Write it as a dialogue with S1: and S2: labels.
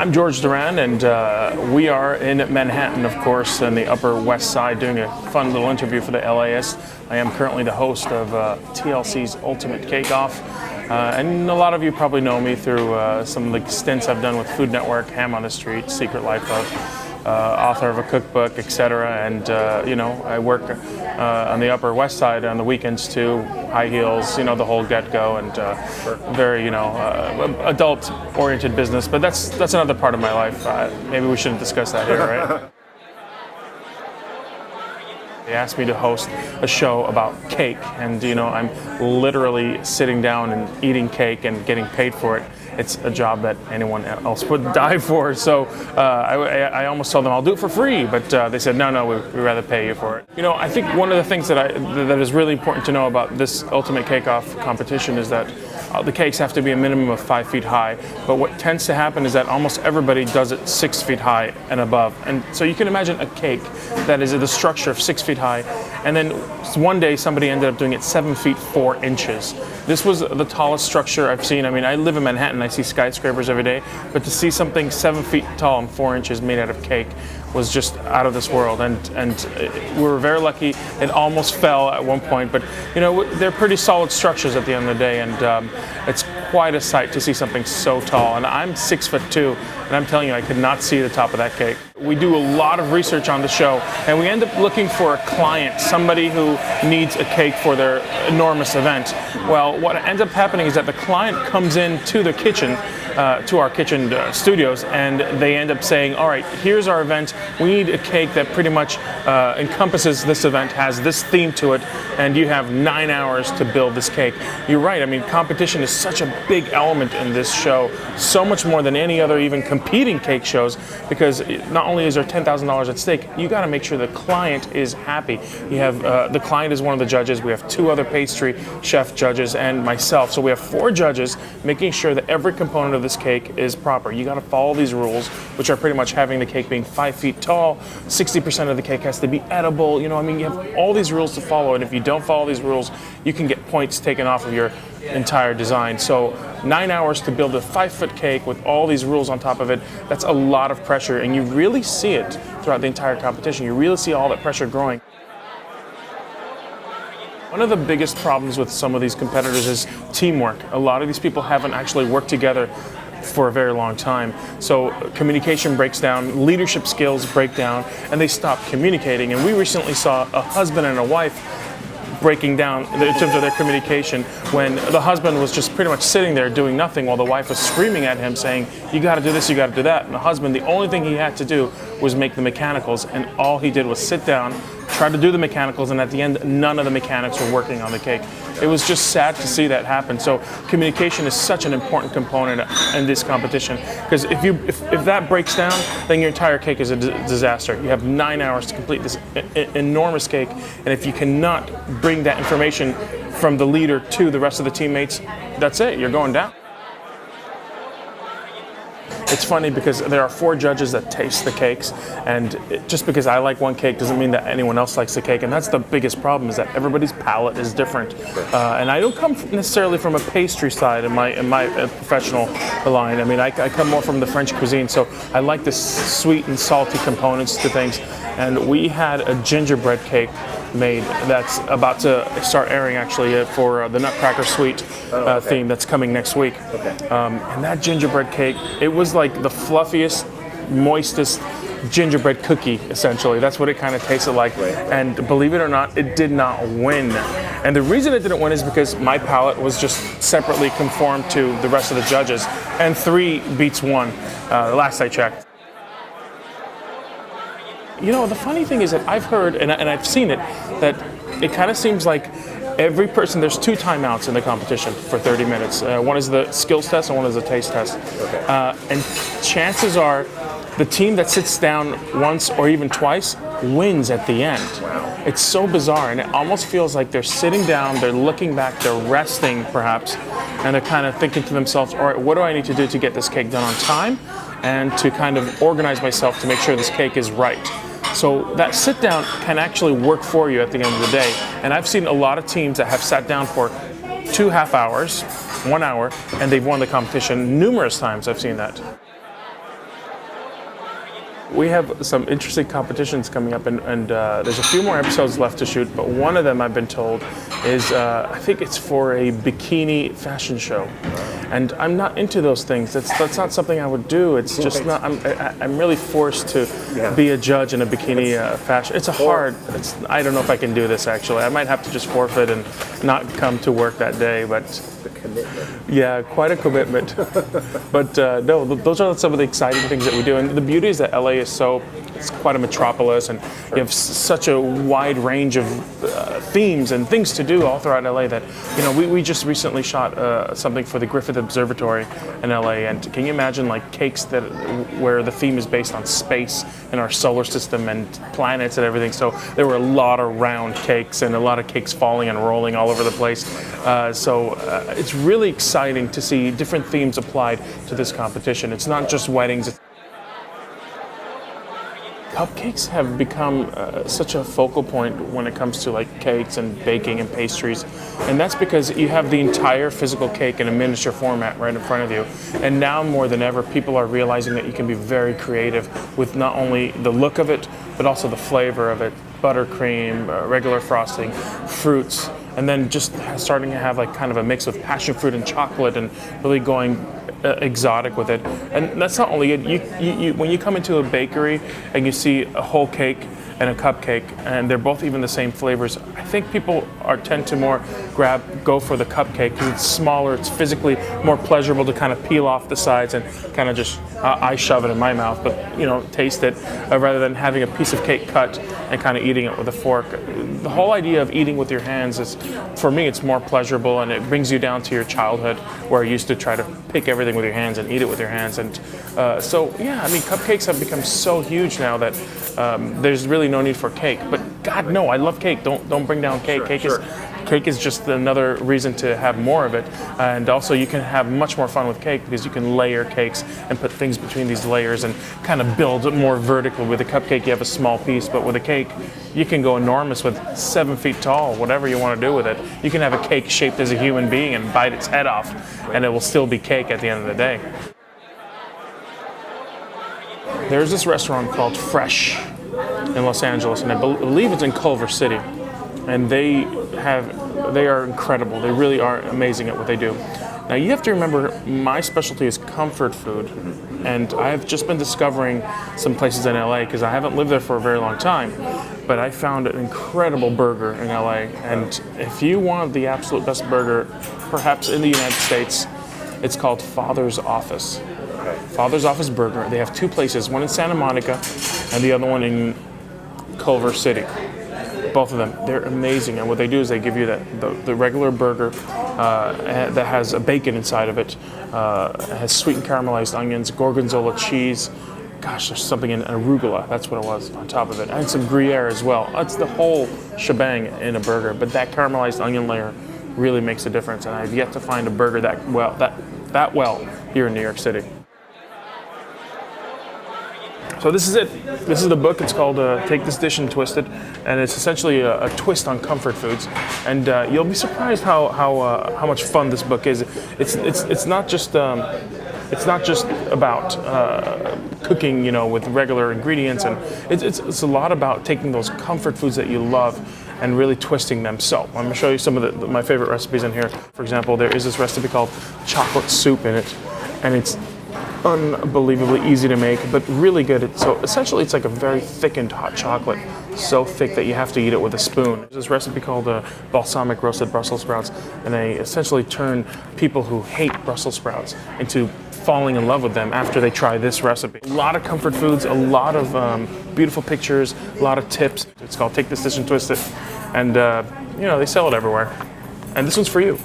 S1: I'm George Duran, and we are in Manhattan, of course, on the Upper West Side, doing a fun little interview for the LAS. I am currently the host of TLC's Ultimate Cake Off, and a lot of you probably know me through some of the stints I've done with Food Network, Ham on the Street, Secret Life of, author of a cookbook, etc. And I work on the Upper West Side on the weekends too, high heels, the whole get-go, and very, adult-oriented business. But that's another part of my life. Maybe we shouldn't discuss that here, right? They asked me to host a show about cake, and I'm literally sitting down and eating cake and getting paid for it. It's a job that anyone else would die for. So I almost told them I'll do it for free, but they said no, we'd rather pay you for it. I think one of the things that is really important to know about this Ultimate Cake Off competition is that the cakes have to be a minimum of 5 feet high. But what tends to happen is that almost everybody does it 6 feet high and above. And so you can imagine a cake that is the structure of 6 feet high, and then one day somebody ended up doing it 7 feet 4 inches. This was the tallest structure I've seen. I mean, I live in Manhattan, I see skyscrapers every day, but to see something 7 feet tall and 4 inches made out of cake was just out of this world, and we were very lucky. It almost fell at one point, but they're pretty solid structures at the end of the day, and it's quite a sight to see something so tall. And I'm 6'2", and I'm telling you, I could not see the top of that cake. We do a lot of research on the show, and we end up looking for a client, somebody who needs a cake for their enormous event. Well, what ends up happening is that the client comes into the kitchen, to our kitchen studios, and they end up saying, all right, here's our event. We need a cake that pretty much encompasses this event, has this theme to it, and you have 9 hours to build this cake. You're right. I mean, competition is such a big element in this show, so much more than any other even competing cake shows, because not only is there $10,000 at stake, you got to make sure the client is happy. You have the client is one of the judges. We have 2 other pastry chef judges and myself. So we have 4 judges making sure that every component of this cake is proper. You got to follow these rules, which are pretty much having the cake being 5 feet tall, 60% of the cake has to be edible. You have all these rules to follow, and if you don't follow these rules, you can get points taken off of your entire design. So 9 hours to build a 5-foot cake with all these rules on top of it, that's a lot of pressure, and you really see it throughout the entire competition. You really see all that pressure growing. One of the biggest problems with some of these competitors is teamwork. A lot of these people haven't actually worked together for a very long time. So communication breaks down, leadership skills break down, and they stop communicating. And we recently saw a husband and a wife breaking down in terms of their communication when the husband was just pretty much sitting there doing nothing while the wife was screaming at him saying, you got to do this, you got to do that. And the husband, the only thing he had to do was make the mechanicals, and all he did was sit down, try to do the mechanicals, and at the end, none of the mechanics were working on the cake. It was just sad to see that happen. So communication is such an important component in this competition, because if that breaks down, then your entire cake is a disaster. You have 9 hours to complete this enormous cake, and if you cannot bring that information from the leader to the rest of the teammates, that's it, you're going down. It's funny because there are 4 judges that taste the cakes, and just because I like one cake doesn't mean that anyone else likes the cake, and that's the biggest problem, is that everybody's palate is different. And I don't come necessarily from a pastry side in my professional line. I mean, I come more from the French cuisine, so I like the sweet and salty components to things. And we had a gingerbread cake made that's about to start airing actually for the Nutcracker Suite theme that's coming next week. And that gingerbread cake, it was like the fluffiest, moistest gingerbread cookie, essentially. That's what it kind of tasted like. And believe it or not, it did not win. And the reason it didn't win is because my palate was just separately conformed to the rest of the judges. And 3 beats 1, last I checked. The funny thing is that I've heard, and I've seen it, that it kind of seems like every person, there's 2 timeouts in the competition for 30 minutes. One is the skills test and one is the taste test. And chances are the team that sits down once or even twice wins at the end. It's so bizarre, and it almost feels like they're sitting down, they're looking back, they're resting perhaps, and they're kind of thinking to themselves, all right, what do I need to do to get this cake done on time and to kind of organize myself to make sure this cake is right. So that sit down can actually work for you at the end of the day. And I've seen a lot of teams that have sat down for 2.5 hours, 1 hour, and they've won the competition numerous times. I've seen that. We have some interesting competitions coming up, and there's a few more episodes left to shoot, but one of them, I've been told, is I think it's for a bikini fashion show. And I'm not into those things. That's not something I would do. It's just not, I'm really forced to be a judge in a bikini fashion. It's I don't know if I can do this, actually. I might have to just forfeit and not come to work that day, but...
S2: The commitment.
S1: Yeah, quite a commitment. But no, those are some of the exciting things that we do. And the beauty is that LA is it's quite a metropolis, and you have such a wide range of themes and things to do all throughout LA that, we just recently shot something for the Griffith Observatory in LA. And can you imagine like cakes where the theme is based on space and our solar system and planets and everything? So there were a lot of round cakes and a lot of cakes falling and rolling all over the place. It's really exciting to see different themes applied to this competition. It's not just weddings. Cupcakes have become such a focal point when it comes to like cakes and baking and pastries, and that's because you have the entire physical cake in a miniature format right in front of you. And now more than ever, people are realizing that you can be very creative with not only the look of it, but also the flavor of it. Buttercream, regular frosting, fruits, and then just starting to have like kind of a mix of passion fruit and chocolate, and really going exotic with it. And that's not only it. You when you come into a bakery and you see a whole cake and a cupcake, and they're both even the same flavors, I think people tend to more go for the cupcake because it's smaller, it's physically more pleasurable to kind of peel off the sides and kind of just, I shove it in my mouth, but taste it, rather than having a piece of cake cut and kind of eating it with a fork. The whole idea of eating with your hands is, for me, it's more pleasurable, and it brings you down to your childhood where you used to try to pick everything with your hands and eat it with your hands. And cupcakes have become so huge now that there's really no need for cake. But God, no, I love cake. Don't bring down cake. Cake is just another reason to have more of it. And also you can have much more fun with cake because you can layer cakes and put things between these layers and kind of build it more vertically. With a cupcake, you have a small piece, but with a cake, you can go enormous with 7 feet tall, whatever you want to do with it. You can have a cake shaped as a human being and bite its head off, and it will still be cake at the end of the day. There's this restaurant called Fresh in Los Angeles, and I believe it's in Culver City. And they are incredible. They really are amazing at what they do. Now you have to remember, my specialty is comfort food, and I've just been discovering some places in LA because I haven't lived there for a very long time, but I found an incredible burger in LA. And if you want the absolute best burger, perhaps in the United States, it's called Father's Office. Father's Office Burger. They have 2 places, one in Santa Monica and the other one in Culver City. Both of them, they're amazing. And what they do is they give you the regular burger that has a bacon inside of it. It has sweet and caramelized onions, gorgonzola cheese. Gosh, there's something in arugula, that's what it was, on top of it. And some Gruyere as well. That's the whole shebang in a burger. But that caramelized onion layer really makes a difference. And I've yet to find a burger that well here in New York City. So this is it. This is the book. It's called Take This Dish and Twist It, and it's essentially a twist on comfort foods. And you'll be surprised how much fun this book is. It's not just about cooking, with regular ingredients, and it's a lot about taking those comfort foods that you love and really twisting them. So I'm going to show you some of my favorite recipes in here. For example, there is this recipe called chocolate soup in it, and it's unbelievably easy to make, but really good. So essentially, it's like a very thickened hot chocolate, so thick that you have to eat it with a spoon. There's this recipe called balsamic roasted Brussels sprouts, and they essentially turn people who hate Brussels sprouts into falling in love with them after they try this recipe. A lot of comfort foods, a lot of beautiful pictures, a lot of tips. It's called Take This Dish and Twist It, and they sell it everywhere. And this one's for you.